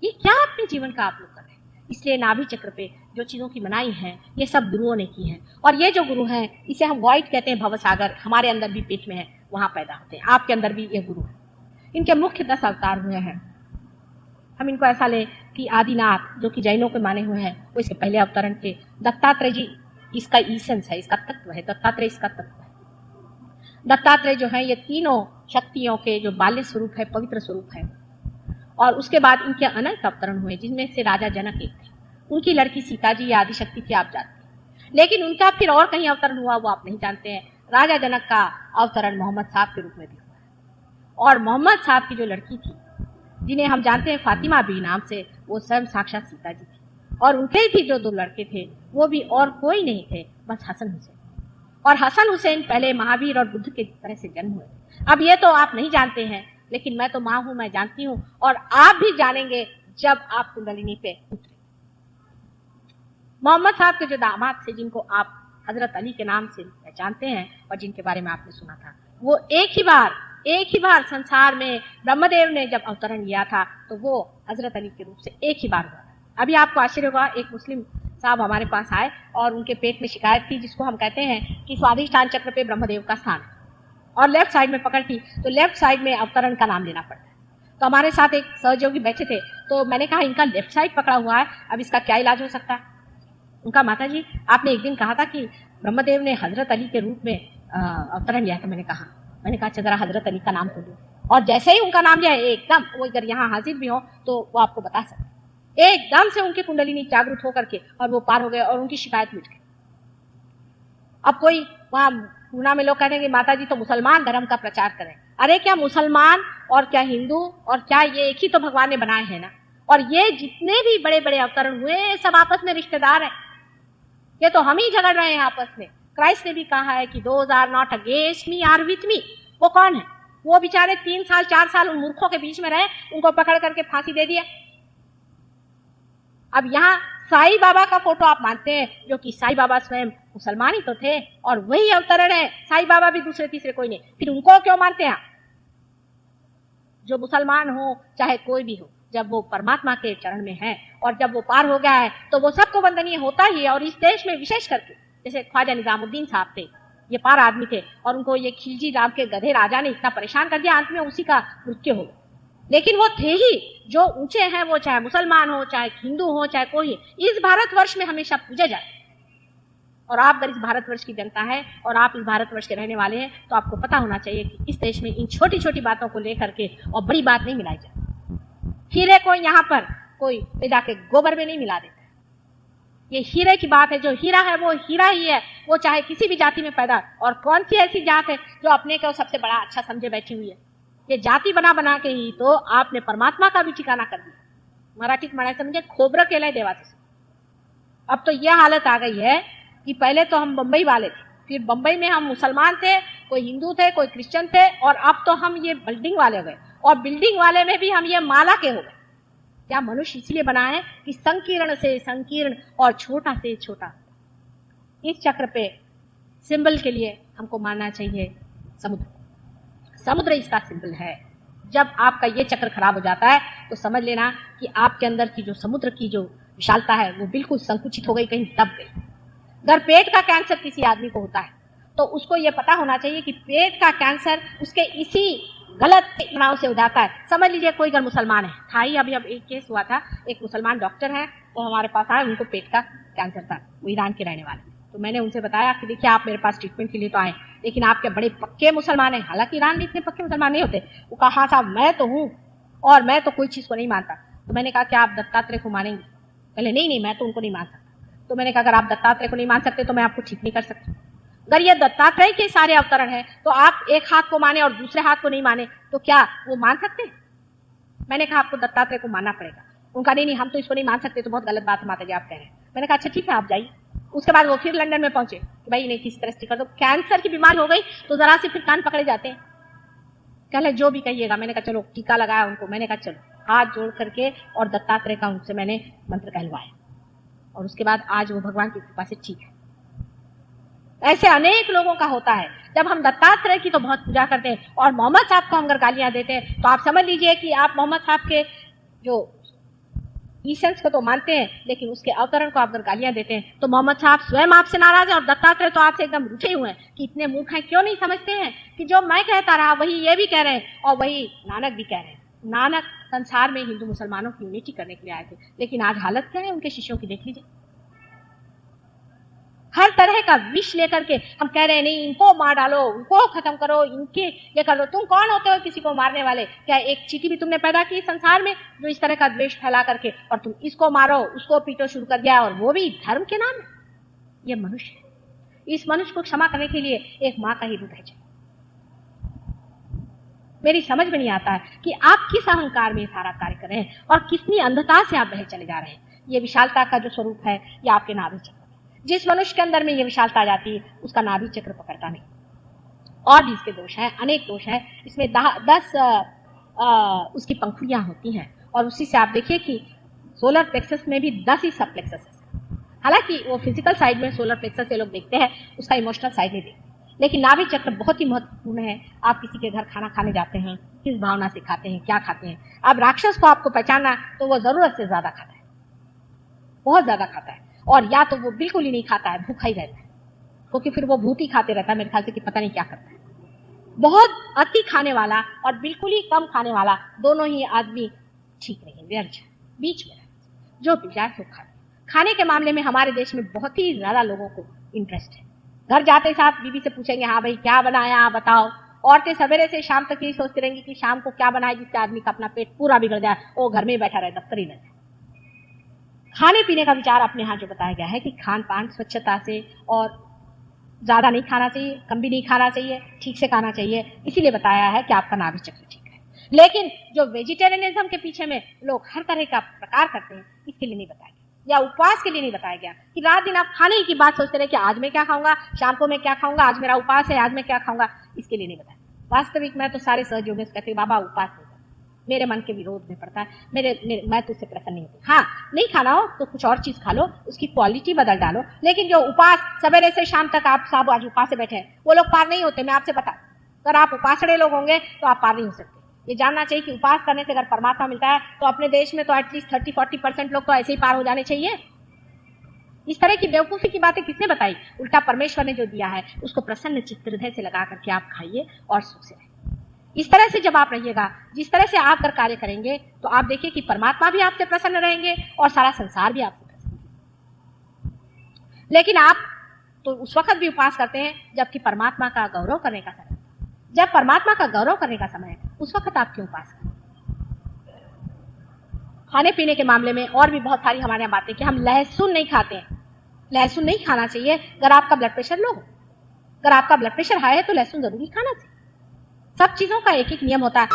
ये क्या अपने जीवन का आप लोग कर रहे हैं? इसलिए नाभि चक्र पे जो चीजों की मनाई है ये सब गुरुओं ने की है। और ये जो गुरु हैं इसे हम वॉइड कहते हैं, भवसागर। हमारे अंदर भी पेट में है, वहां पैदा होते हैं। आपके अंदर भी ये गुरु है। इनके मुख्य 10 अवतार हुए हैं। हम इनको ऐसा ले कि आदिनाथ जो कि जैनों के माने हुए हैं, वो इसके पहले अवतरण थे। दत्तात्रेय जी इसका ईसेंस है, इसका तत्व है। दत्तात्रेय इसका तत्व है। दत्तात्रेय जो है ये तीनों शक्तियों के जो बाल्य स्वरूप है, पवित्र स्वरूप है। और उसके बाद इनके अनेक अवतरण हुए, जिनमें से राजा जनक एक थे। उनकी लड़की सीता जी ये आदिशक्ति थी, आप जानते हैं। लेकिन उनका फिर और कहीं अवतरण हुआ, वो आप नहीं जानते हैं। राजा जनक का अवतरण मोहम्मद साहब के रूप में भी हुआ। और मोहम्मद साहब की जो लड़की थी, जिन्हें हम जानते हैं फातिमा बी नाम से, वो स्वयं साक्षात सीता जी थी। और उनके ही भी जो 2 लड़के थे वो भी और कोई नहीं थे, बस हसन हुसैन। और हसन हुसैन पहले महावीर और बुद्ध के तरह से जन्म हुए। अब ये तो आप नहीं जानते हैं, लेकिन मैं तो माँ हूं, मैं जानती हूं। और आप भी जानेंगे जब आप कुंडलिनी पे उतरे। मोहम्मद साहब के जो दामाद थे, जिनको आप हजरत अली के नाम से पहचानते हैं और जिनके बारे में आपने सुना था, वो एक ही बार संसार में ब्रह्मदेव ने जब अवतरण लिया था तो वो हजरत अली के रूप से एक ही बार हुआ था। अभी आपको आश्चर्य होगा, एक मुस्लिम साहब हमारे पास आए और उनके पेट में शिकायत थी, जिसको हम कहते हैं कि स्वाधिष्ठान चक्र पे ब्रह्मदेव का स्थान है, और लेफ्ट साइड में पकड़ थी, तो लेफ्ट साइड में अवतरण का नाम लेना पड़ता है। तो हमारे साथ एक सहयोगी बैठे थे, तो मैंने कहा इनका लेफ्ट साइड पकड़ा हुआ है, अब इसका क्या इलाज हो सकता है। उनका, माता जी आपने एक दिन कहा था कि ब्रह्मदेव ने हजरत अली के रूप में अवतरण लिया था। मैंने कहा अच्छा जरा हजरत अली का नाम तो लो, और जैसे ही उनका नाम लिया एकदम, वो अगर यहाँ हाजिर भी हो तो वो आपको बता सकते, एकदम से उनकी कुंडलिनी जागृत होकर के और वो पार हो गए और उनकी शिकायत मिट गई। अब कोई वहां पूना में लोग कहेंगे माता जी तो मुसलमान धर्म का प्रचार करें। अरे क्या मुसलमान और क्या हिंदू और क्या ये एक ही तो भगवान ने बनाए हैं ना, और ये जितने भी बड़े बड़े अवतरण हुए सब आपस में रिश्तेदार हैं, ये तो हम ही झगड़ रहे हैं आपस में। क्राइस्ट ने भी कहा है कि those are not against me or with me. वो कौन है? वो बेचारे 3 साल 4 साल उन मूर्खों के बीच में रहे, उनको पकड़ करके फांसी दे दिया। अब यहाँ साईं बाबा का फोटो आप मानते हैं, जो कि साईं बाबा स्वयं मुसलमान ही तो थे और वही अवतरण है, साईं बाबा भी दूसरे तीसरे कोई नहीं, फिर उनको क्यों मानते हैं? जो मुसलमान हो चाहे कोई भी हो, जब वो परमात्मा के चरण में है और जब वो पार हो गया है तो वो सबको वंदनीय होता ही है। और इस देश में विशेष करके जैसे ख्वाजा निजामुद्दीन साहब थे, ये पार आदमी थे, और उनको ये खिलजी नाम के गधे राजा ने इतना परेशान कर दिया, अंत में उसी का मृत्यु हो। लेकिन वो थे ही जो ऊंचे हैं, वो चाहे मुसलमान हो चाहे हिंदू हो चाहे कोई, इस भारतवर्ष में हमेशा पूजे जाए। और आप अगर इस भारतवर्ष की जनता है और आप इस भारतवर्ष के रहने वाले हैं तो आपको पता होना चाहिए कि इस देश में इन छोटी छोटी बातों को लेकर के और बड़ी बात नहीं मिलाई जाए। हीरे को यहाँ पर कोई ले जाके गोबर में नहीं मिला देता। ये हीरे की बात है, जो हीरा है वो हीरा ही है, वो चाहे किसी भी जाति में पैदा। और कौन सी ऐसी जात है जो अपने को सबसे बड़ा अच्छा समझे बैठी हुई है? ये जाति बना बना के ही तो आपने परमात्मा का भी ठिकाना कर दिया। मराठीत म्हणायचं म्हणजे खोबरं केलंय देवाचं। अब तो यह हालत आ गई है कि पहले तो हम बंबई वाले थे, फिर बंबई में हम मुसलमान थे, कोई हिंदू थे, कोई क्रिश्चियन थे, और अब तो हम ये बिल्डिंग वाले हो गए, और बिल्डिंग वाले में भी हम ये माला के हो गए। क्या मनुष्य इसलिए बना है कि संकीर्ण से संकीर्ण और छोटा से छोटा। इस चक्र पे सिंबल के लिए हमको मानना चाहिए समुद्र। समुद्र इसका सिंबल है। जब आपका ये चक्र खराब हो जाता है तो समझ लेना कि आपके अंदर की जो समुद्र की जो विशालता है वो बिल्कुल संकुचित हो गई, कहीं दब गई। अगर पेट का कैंसर किसी आदमी को होता है तो उसको ये पता होना चाहिए कि पेट का कैंसर उसके इसी गलत तनाव से हो जाता है। समझ लीजिए कोई अगर मुसलमान है, था ही अभी अब एक केस हुआ था, एक मुसलमान डॉक्टर है वो हमारे पास आए, उनको पेट का कैंसर था, वो ईरान के रहने वाले। तो मैंने उनसे बताया कि देखिए आप मेरे पास ट्रीटमेंट के लिए तो आए, लेकिन आपके बड़े पक्के मुसलमान हैं। हालांकि ईरान में इतने पक्के मुसलमान नहीं होते। वो कहा हाँ साहब मैं तो हूँ और मैं तो कोई चीज को नहीं मानता। तो मैंने कहा क्या आप दत्तात्रेय को मानेंगे? पहले नहीं मैं तो उनको नहीं मान सकता। तो मैंने कहा अगर आप दत्तात्रेय को नहीं मान सकते तो मैं आपको ठीक नहीं कर सकती। अगर ये दत्तात्रेय के सारे अवतरण हैं तो आप एक हाथ को माने और दूसरे हाथ को नहीं माने तो क्या वो मान सकते? मैंने कहा आपको दत्तात्रेय को मानना पड़ेगा। उनका नहीं हम तो इसको नहीं मान सकते, तो बहुत गलत बात है माता जी आप कह रहे हैं। मैंने कहा अच्छा ठीक है आप जाइए। उसके बाद वो फिर लंदन में पहुंचे कि भाई नहीं किसी तरह से कर दो, कैंसर की बीमारी हो गई तो जरा से फिर कान पकड़े जाते हैं। कहले जो भी कहिएगा। मैंने कहा चलो टीका लगाया उनको। मैंने कहा चलो हाथ जोड़ करके और दत्तात्रेय का उनसे मैंने मंत्र कहलवाया और उसके बाद आज वो भगवान की कृपा से ठीक है। ऐसे अनेक लोगों का होता है। जब हम दत्तात्रेय की तो बहुत पूजा करते हैं और मोहम्मद साहब को हम अगर गालियां देते हैं तो आप समझ लीजिए कि आप मोहम्मद साहब के जो ईसेंस को तो मानते हैं, लेकिन उसके अवतरण को आप अगर गालियां देते हैं तो मोहम्मद साहब स्वयं आपसे नाराज है और दत्तात्रेय तो आपसे एकदम रूठे हुए हैं कि इतने मूर्ख हैं, क्यों नहीं समझते हैं कि जो मैं कहता रहा वही ये भी कह रहे हैं और वही नानक भी कह रहे हैं। नानक संसार में हिंदू मुसलमानों की यूनिटी करने के लिए आए थे, लेकिन आज हालत क्या है उनके शिष्यों की देख लीजिए। हर तरह का विष लेकर के हम कह रहे हैं नहीं इनको मार डालो, उनको खत्म करो, इनके ये कर लो। तुम कौन होते हो किसी को मारने वाले? क्या एक चींटी भी तुमने पैदा की संसार में जो इस तरह का द्वेष फैला करके, और तुम इसको मारो उसको पीटो शुरू कर दिया, और वो भी धर्म के नाम में? ये मनुष्य है। इस मनुष्य को क्षमा करने के लिए एक माँ का ही दूध है। मेरी समझ में नहीं आता है कि आप किस अहंकार में सारा कार्य कर रहे हैं और कितनी अंधता से आप बहे चले जा रहे हैं। ये विशालता का जो स्वरूप है ये आपके नाभि चक्र। जिस मनुष्य के अंदर में ये विशालता आ जाती है उसका नाभि चक्र पकड़ता नहीं। और भी इसके दोष हैं, अनेक दोष हैं। इसमें 10 उसकी पंखुड़ियां होती हैं और उसी से आप देखिए कि सोलर प्लेक्सस में भी 10 ही सब प्लेक्सस है। हालांकि वो फिजिकल साइड में सोलर प्लेक्सस से लोग देखते हैं, उसका इमोशनल साइड नहीं देखते। लेकिन नाभि चक्र बहुत ही महत्वपूर्ण है। आप किसी के घर खाना खाने जाते हैं, किस भावना से खाते हैं, क्या खाते हैं। अब राक्षस को आपको पहचानना, तो वो जरूरत से ज्यादा खाता है, बहुत ज्यादा खाता है, और या तो वो बिल्कुल ही नहीं खाता है, भूखा ही रहता है, क्योंकि फिर वो भूत ही खाते रहता है मेरे ख्याल से, कि पता नहीं क्या करता है। बहुत अति खाने वाला और बिल्कुल ही कम खाने वाला, दोनों ही आदमी ठीक नहीं, व्यर्थ बीच में जो भी जाए सो खाए। खाने के मामले में हमारे देश में बहुत ही ज्यादा लोगों को इंटरेस्ट है। घर जाते साथ बीवी से पूछेंगे, हाँ भाई क्या बनाया बताओ। औरतें सवेरे से शाम तक यही सोचती रहेंगी कि शाम को क्या बनाए जिससे आदमी का अपना पेट पूरा बिगड़ जाए, वो घर में ही बैठा रहे, दफ्तर ही न जाए। खाने पीने का विचार अपने यहाँ जो बताया गया है कि खान पान स्वच्छता से, और ज्यादा नहीं खाना चाहिए, कम भी नहीं खाना चाहिए, ठीक से खाना चाहिए, इसीलिए बताया है कि आपका नाभि चक्र ठीक है। लेकिन जो वेजिटेरियनिज्म के पीछे में लोग हर तरह का प्रकार करते हैं, इसके लिए नहीं बताया गया, या उपवास के लिए नहीं बताया गया कि रात दिन आप खाने की बात सोचते रहे कि आज मैं क्या खाऊंगा, शाम को मैं क्या खाऊंगा, आज मेरा उपवास है, आज मैं क्या खाऊंगा, इसके लिए नहीं बताया। वास्तविक मैं तो सारे सहयोगी कहते हैं, बाबा उपवास नहीं, मेरे मन के विरोध में पड़ता है, मैं तुझसे प्रसन्न नहीं होती। हाँ, नहीं खाना हो तो कुछ और चीज खा लो, उसकी क्वालिटी बदल डालो, लेकिन जो उपास सवेरे से शाम तक आप साहब आज उपास से बैठे हैं, वो लोग पार नहीं होते। मैं आपसे बता, अगर आप उपासड़े लोग होंगे तो आप पार नहीं हो सकते। ये जानना चाहिए कि उपास करने से अगर परमात्मा मिलता है, तो अपने देश में तो एटलीस्ट 30-40% लोग तो ऐसे ही पार हो जाने चाहिए। इस तरह की बेवकूफी की बातें किसने बताई? उल्टा परमेश्वर ने जो दिया है उसको प्रसन्न चित्त हृदय से लगा करके आप खाइए और सुख से रहिए। इस तरह से जब आप रहिएगा, जिस तरह से आप अगर कार्य करेंगे, तो आप देखिए कि परमात्मा भी आपसे प्रसन्न रहेंगे और सारा संसार भी आपसे प्रसन्न। लेकिन आप तो उस वक्त भी उपवास करते हैं जबकि परमात्मा का गौरव करने का समय। जब परमात्मा का गौरव करने का समय है, उस वक्त आप क्यों उपवास करें? खाने पीने के मामले में और भी बहुत सारी हमारे यहाँ बातें कि हम लहसुन नहीं खाते हैं। लहसुन नहीं खाना चाहिए अगर आपका ब्लड प्रेशर लो हो। अगर आपका ब्लड प्रेशर हाई है तो लहसुन जरूरी खाना चाहिए। सब चीजों का एक एक नियम होता है।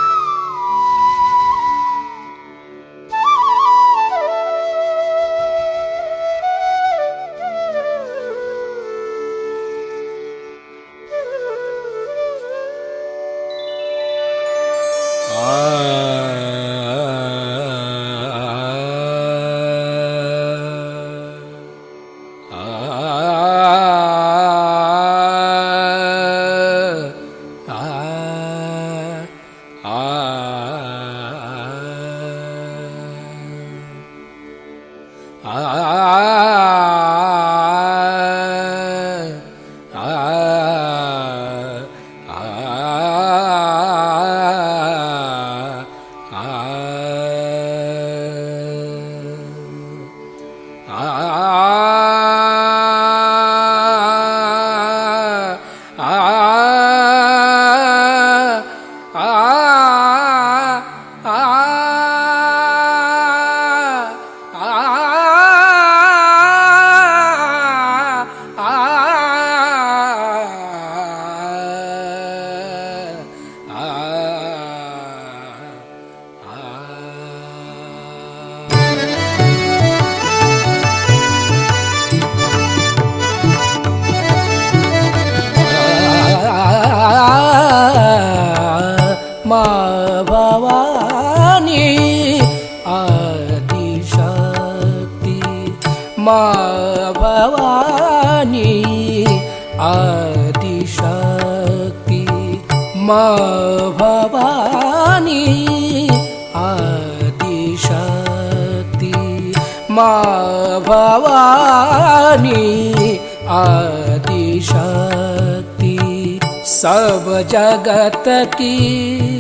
सब जगत की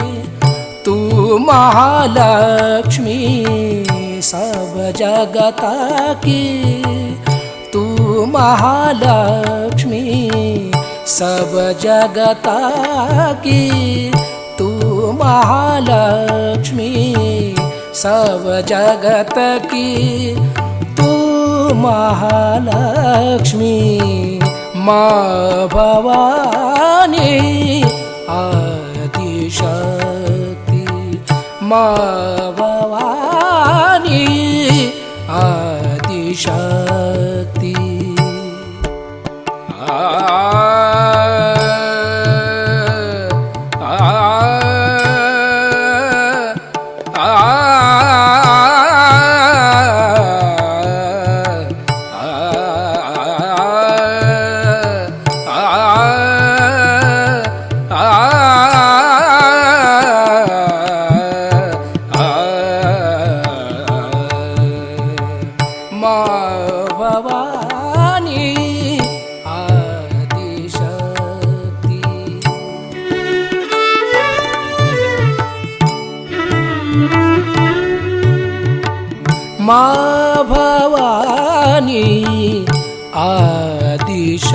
तू महालक्ष्मी, सब जगत की तू महालक्ष्मी, सब जगत की तू महालक्ष्मी, सब जगत की तू महालक्ष्मी। माँ भवानी आदिशक्ति, माँ भवानी आदिशक्ति। माँ भवानी आदिशक्ति।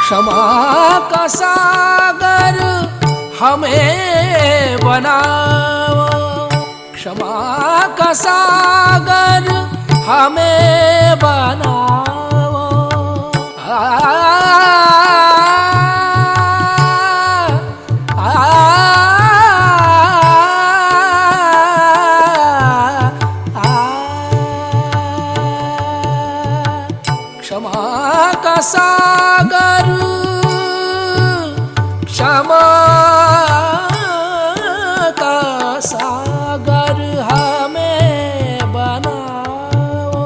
क्षमा का सागर हमें बनाओ, क्षमा का सागर हमें बनाओ। आ, आ, आ, क्षमा का सागर, क्षमा का सागर हमें बनाओ।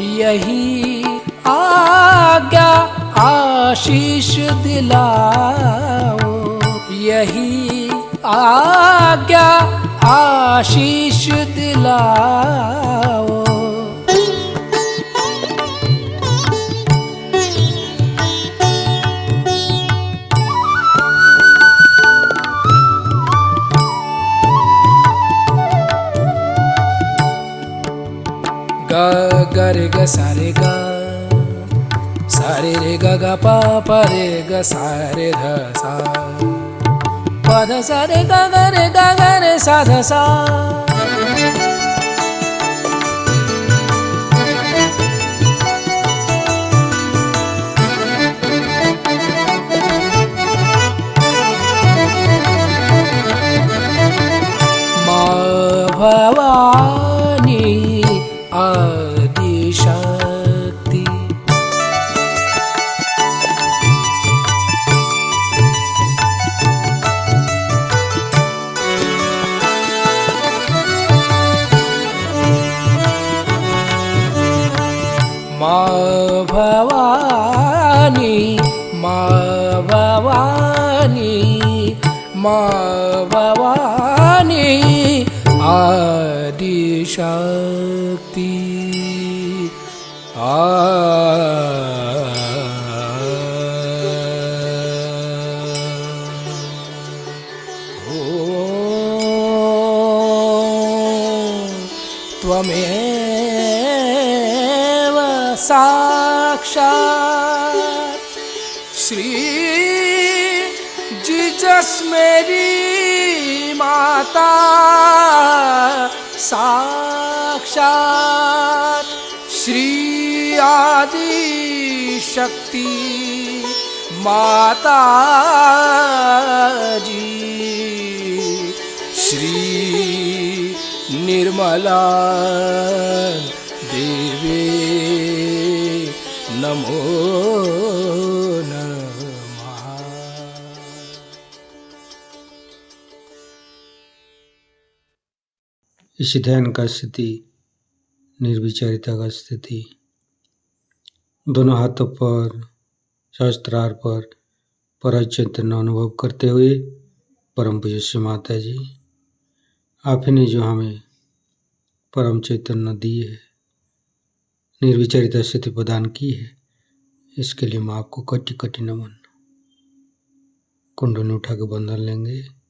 यही आज्ञा आशीष दिलाओ, यही आज्ञा आशीष दिलाओ। ग ग रे ग सा रे ग, सा रे रे ग ग प प रे ग सा रे ध सा, प ध सा रे ग ग रे ग ग रे सा ध सा। माँ भवानी आदिशक्ति। माँ भवानी, माँ भवानी, माँ भवानी आदिशक्ति। त्वमेव साक्षात् श्री जीसस मेरी माता, साक्षात श्री आदि शक्ति माता जी। श्री निर्मला देवी नमो नमः। इस ध्यान का स्थिति, निर्विचारिता का स्थिति, दोनों हाथों पर सहस्त्रार पर परम चैतन्य अनुभव करते हुए परम पूज्य श्री माता जी, आप ही ने जो हमें परम चैतन्य दी है, निर्विचारिता स्थिति प्रदान की है, इसके लिए मैं आपको कटी कटी नमन। कुंडली उठा के बंधन लेंगे।